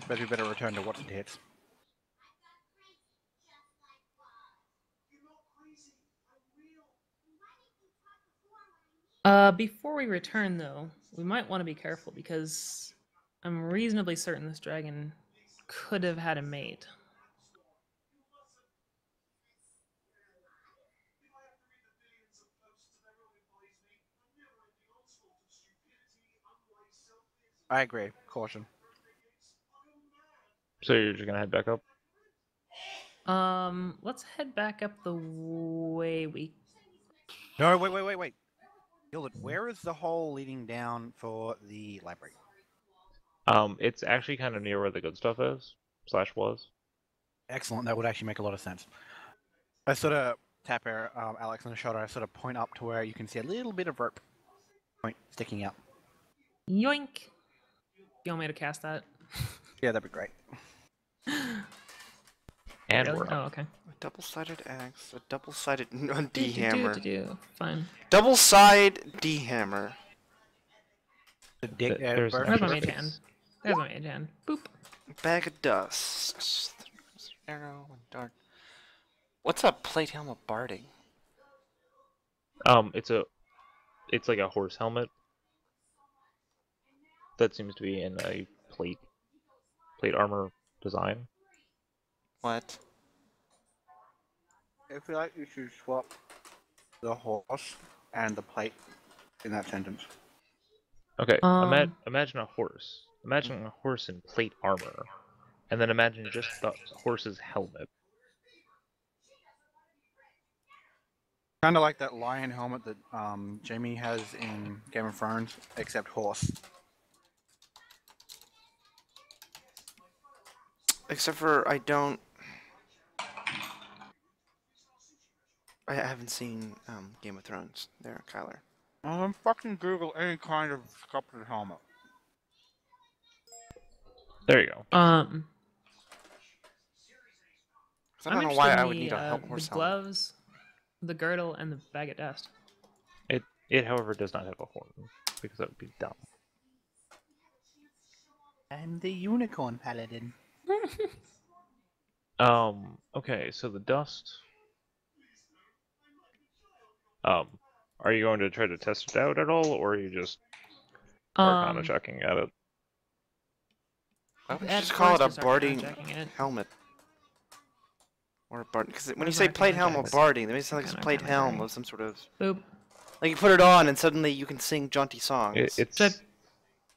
But we better return to what's it hits. Before we return, though, we might want to be careful because I'm reasonably certain this dragon could have had a mate. I agree. Caution. So you're just gonna head back up? Let's head back up the way we. No, wait. Gilded, where is the hole leading down for the library? It's actually kind of near where the good stuff is, / was. Excellent. That would actually make a lot of sense. I sort of tap Alex on the shoulder. I sort of point up to where you can see a little bit of rope point sticking out. Yoink! You want me to cast that? Yeah, that'd be great. And Really? we're up. Oh, okay. A double-sided axe, a double-sided D hammer. Fine. Double-side D hammer. The dick, There's bird- There's my Perfect. mage hand. There's my mage hand. Boop. Bag of dust. Arrow and dart. What's a plate helmet barding? It's like a horse helmet. That seems to be in a plate armor design. What? If you like, you should swap the horse and the plate in that sentence. Okay, Imagine a horse. Imagine a horse in plate armor, and then imagine just the horse's helmet. Kind of like that lion helmet that Jamie has in Game of Thrones, except horse. Except for I haven't seen Game of Thrones there, Kyler. Fucking Google any kind of sculpted helmet. There you go. 'Cause I I'm don't know why interested I in would need a the horse helmet. gloves, the girdle, and the bag of dust. It, however, does not have a horn, because that would be dumb. I'm the unicorn paladin. Okay, so the dust. Are you going to try to test it out at all, or are you just arcana checking at it? Why would you at just call it a first just arcana barding checking it. helmet? Or a bard? Because when you Where's say arcana plate helmet checks? barding, that makes it sound like it's a Arcana, plate arcana, helm sorry. of some sort of. Boop. Like you put it on and suddenly you can sing jaunty songs. It's Should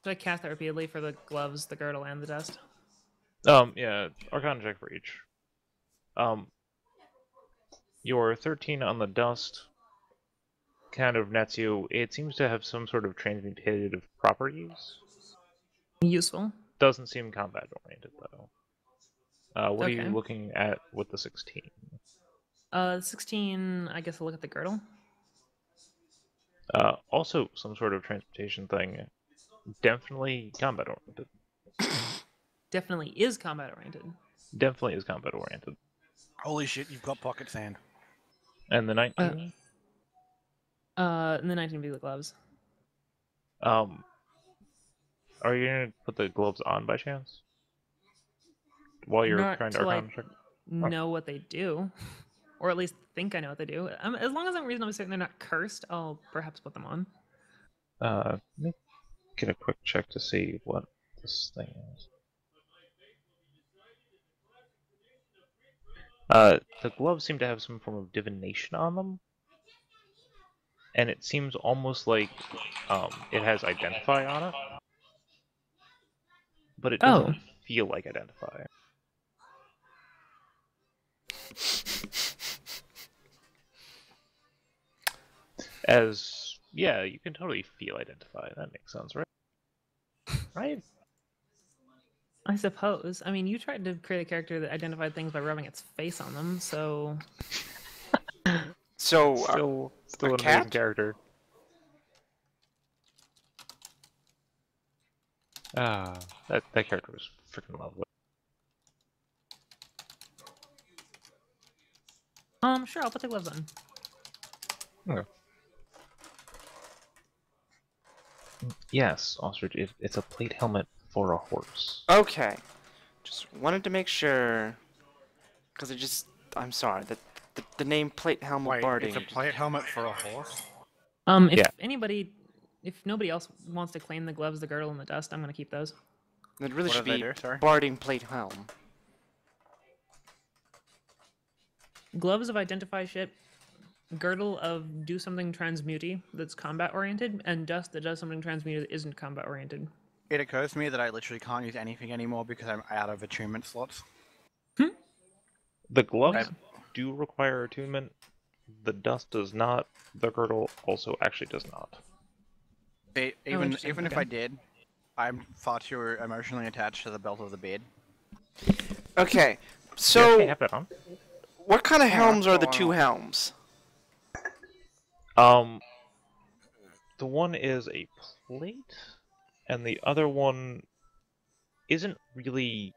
I cast that repeatedly for the gloves, the girdle, and the dust? yeah, arcana check for each. Your 13 on the dust kind of nets you. It seems to have some sort of transmutative properties. Useful. Doesn't seem combat oriented though. What are Okay. you looking at with the 16? 16, I guess I'll look at the girdle. Also some sort of transportation thing. Definitely combat oriented. Definitely is combat oriented. Definitely is combat oriented. Holy shit, you've got pocket sand. And the 19? And the 19 be the gloves. Are you gonna put the gloves on by chance? While you're Not trying to till I arcana check? know what they do. Or at least think I know what they do. As long as I'm reasonably certain they're not cursed, I'll perhaps put them on. Let me get a quick check to see what this thing is. The gloves seem to have some form of divination on them. And it seems almost like it has identify on it. But it doesn't feel like identify. Yeah, you can totally feel identify. That makes sense, right? Right? I suppose. I mean, you tried to create a character that identified things by rubbing its face on them, so... So, Still a an cat? amazing character. That character was freaking lovely. Sure, I'll put the gloves on. Okay. Yes, Ostrich, it's a plate helmet for a horse. okay. Just wanted to make sure, because I'm sorry, the name Plate Helmet Wait, Barding. it's a plate helmet for a horse? If nobody else wants to claim the gloves, the girdle, and the dust, I'm gonna keep those. It really What should do they be do, sorry? Barding Plate Helm. Gloves of identify ship, girdle of do something transmuty that's combat oriented, and dust that does something transmuted that isn't combat oriented. It occurs to me that I literally can't use anything anymore because I'm out of attunement slots. The gloves Yeah. do require attunement. The dust does not. The girdle also actually does not. Even interesting, if okay. I did, I'm far too emotionally attached to the belt of the bed. Okay, You so actually have that on? what kind of helms are the oh, two no. helms? The one is a plate, and the other one isn't really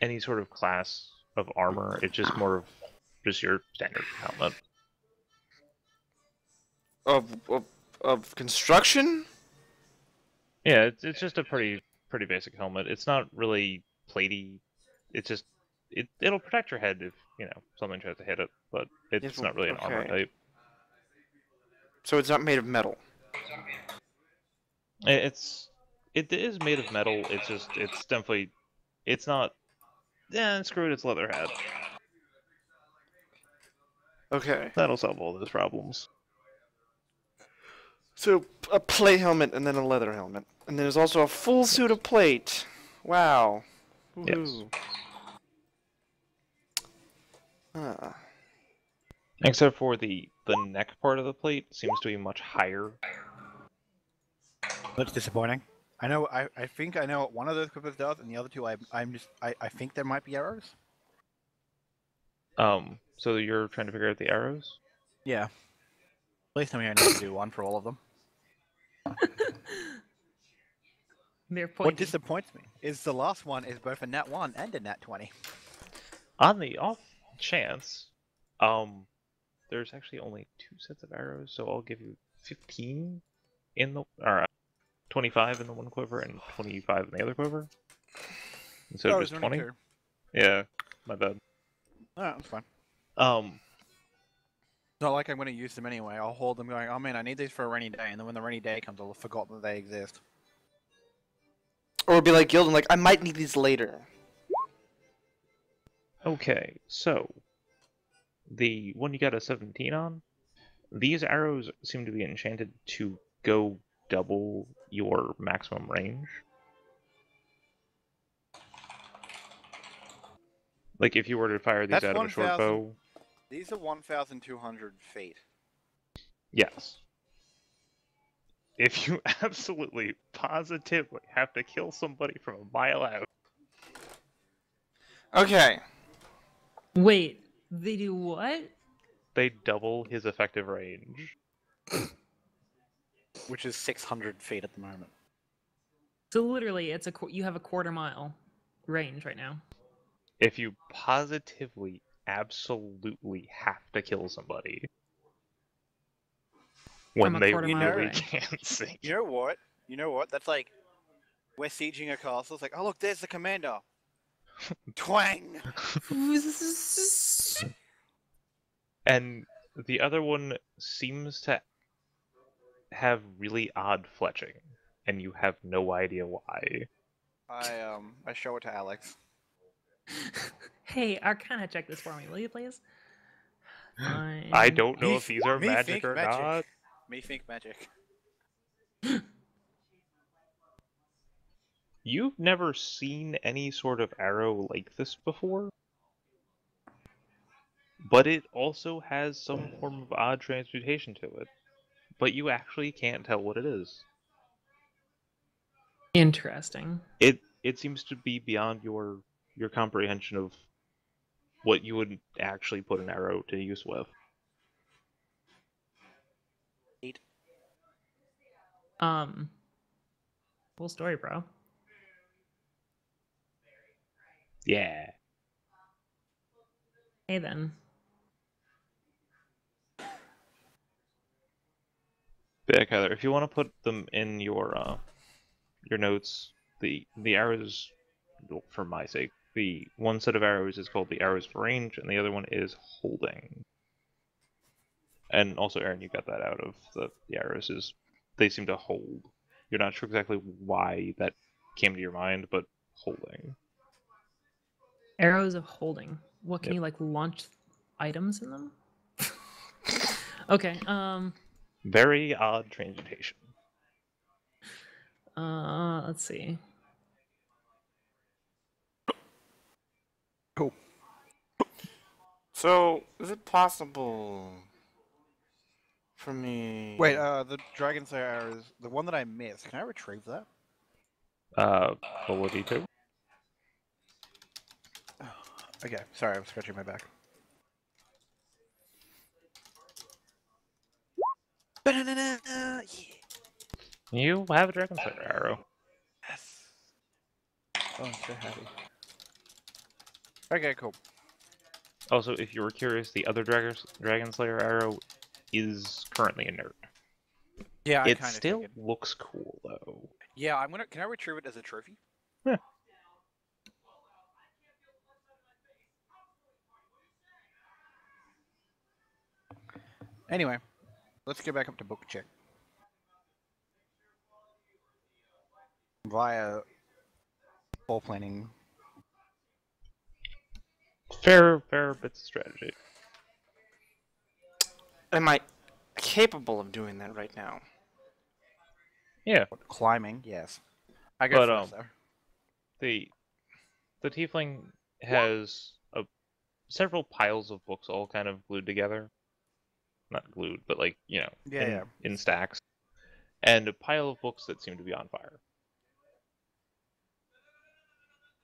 any sort of class of armor. It's just more of just your standard helmet. Of construction? Yeah, it's just a pretty basic helmet. It's not really platey. It's just it'll protect your head if something tries to hit it, but it's not really an armor okay. type. So it's not made of metal. It is made of metal. It's definitely it's not. Yeah, screw it. It's leather hat. Okay. That'll solve all those problems. So a plate helmet and then a leather helmet. And there's also a full suit of plate. Wow. Yes. Woohoo. Ah. Except for the neck part of the plate seems to be much higher. That's disappointing. I think I know what one of those equipments does, and the other two I think there might be arrows. So you're trying to figure out the arrows? Yeah. Please tell me I need to do one for all of them. They're What pointy. disappoints me is the last one is both a nat 1 and a nat 20. On the off chance, there's actually only 2 sets of arrows, so I'll give you 15 in the 25 in the one quiver and 25 in the other quiver. Instead of it's just only 20. 2. Yeah, my bad. Alright, that's fine. Um, Not like I'm going to use them anyway. I'll hold them going, oh man, I need these for a rainy day, and then when the rainy day comes, I'll have forgotten that they exist. Or it'd be like Gildan, like, I might need these later. okay, so the one you got a 17 on, these arrows seem to be enchanted to go double your maximum range. Like if you were to fire these That's out of a short 1,000. bow, These are 1,200 feet. yes. If you absolutely positively have to kill somebody from a mile out, Okay. Wait, they do what? they double his effective range. Which is 600 feet at the moment. So literally, you have a quarter-mile range right now. If you positively, absolutely have to kill somebody when From a they quarter mile really range. can't see. You know what? You know what? That's like, we're sieging a castle. It's like, oh look, there's the commander. Twang! And the other one seems to have really odd fletching, and you have no idea why. I show it to Alex. Hey, Arcana, check this for me, will you please? Fine. I don't know if these are Me magic think or magic. not. Me think magic. You've never seen any sort of arrow like this before? But it also has some form of odd transmutation to it. But you actually can't tell what it is. Interesting. It seems to be beyond your comprehension of what you would actually put an arrow to use with. Full story, bro. Yeah. Hey then. But yeah, Kyler, if you want to put them in your notes, the arrows for my sake. The one set of arrows is called the arrows for range, and the other one is holding. And also, Aaron, you got that out of the arrows. They seem to hold. You're not sure exactly why that came to your mind, but holding. Arrows of holding. What can Yep. you like launch items in them? Okay. Very odd transmutation. Let's see. Cool. So, is it possible for me? Wait, the Dragon Slayer arrows, the one that I missed, can I retrieve that? Roll a d2. Okay, sorry, I was scratching my back. Banana! Yeah! You have a Dragon Slayer arrow. Yes! Oh, I'm so happy. Okay, cool. Also, if you were curious, the other Dragon Slayer arrow is currently inert. Yeah, It still looks cool, though. Yeah, can I retrieve it as a trophy? Yeah. Anyway, let's get back up to book check. Via ball planning. Fair bits of strategy. Am I capable of doing that right now? Yeah, Climbing, yes. I go but first, though. the tiefling has several piles of books all kind of glued together. Not glued, but like, in stacks. And a pile of books that seem to be on fire.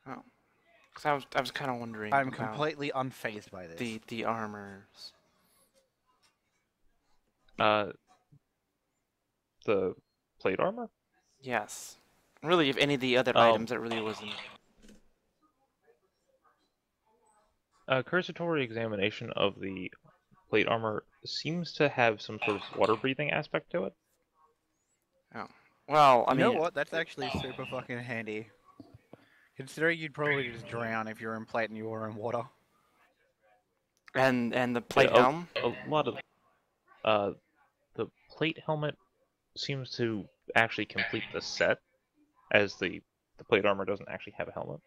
Oh, because I was kind of wondering. I'm about completely unfazed by this. the armors. The plate armor? Yes. Really, if any of the other items, that really wasn't. A cursory examination of the plate armor seems to have some sort of water breathing aspect to it. Oh. Well, I You mean. know what? That's actually super fucking handy. Considering you'd probably just drown if you're in plate and you were in water. And the plate Yeah, helm? a lot of the plate helmet seems to actually complete the set, as the plate armor doesn't actually have a helmet.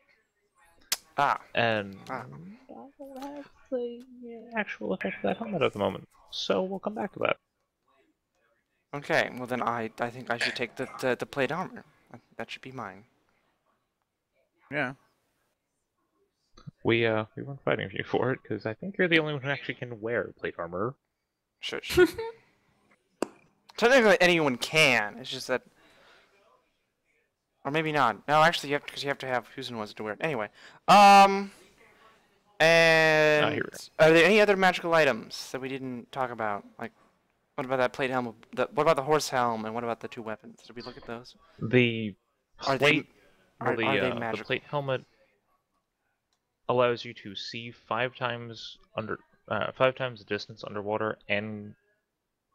Ah. And I don't have the actual effect of that helmet at the moment, so we'll come back to that. Okay, well then I think I should take the plate armor. That should be mine. Yeah. We weren't fighting you for it, because I think you're the only one who actually can wear plate armor. Shush. Technically anyone can, it's just that... Or maybe not. No, actually, because you have to have who's and was to wear it. Anyway. And... Here we are there any other magical items that we didn't talk about? Like, what about that plate helm? What about the horse helm? And what about the two weapons? Did we look at those? The Are plate, are they the magical? plate helmet allows you to see 5 times the distance underwater, and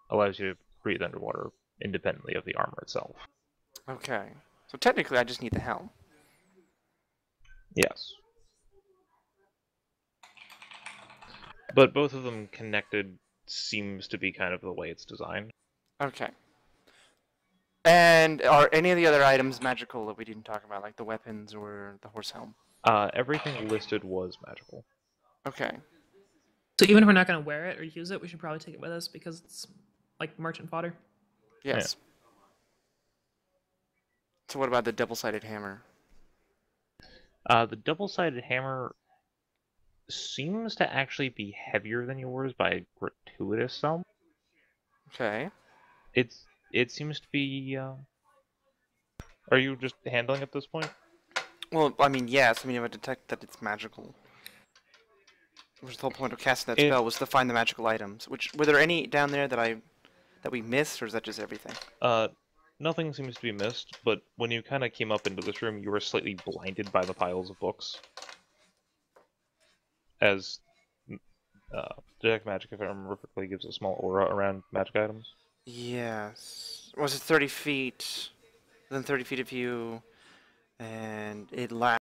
allows you to breathe underwater independently of the armor itself. Okay. So technically I just need the helm. Yes. But both of them connected seems to be kind of the way it's designed. Okay. And are any of the other items magical that we didn't talk about, like the weapons or the horse helm? Everything listed was magical. Okay. So even if we're not going to wear it or use it, we should probably take it with us because it's like merchant fodder. Yes. Yeah. So what about the double-sided hammer? The double-sided hammer seems to actually be heavier than yours by a gratuitous sum. Okay. It seems to be... Are you just handling at this point? Well, I mean, yes. I mean, if I detect that it's magical. Which is the whole point of casting that spell, was to find the magical items. Were there any down there that we missed, or is that just everything? Nothing seems to be missed, but when you kind of came up into this room, you were slightly blinded by the piles of books. As Detect Magic, if I remember correctly, gives a small aura around magic items. Yes. Was it 30 feet? Then 30 feet of you, and it lasts.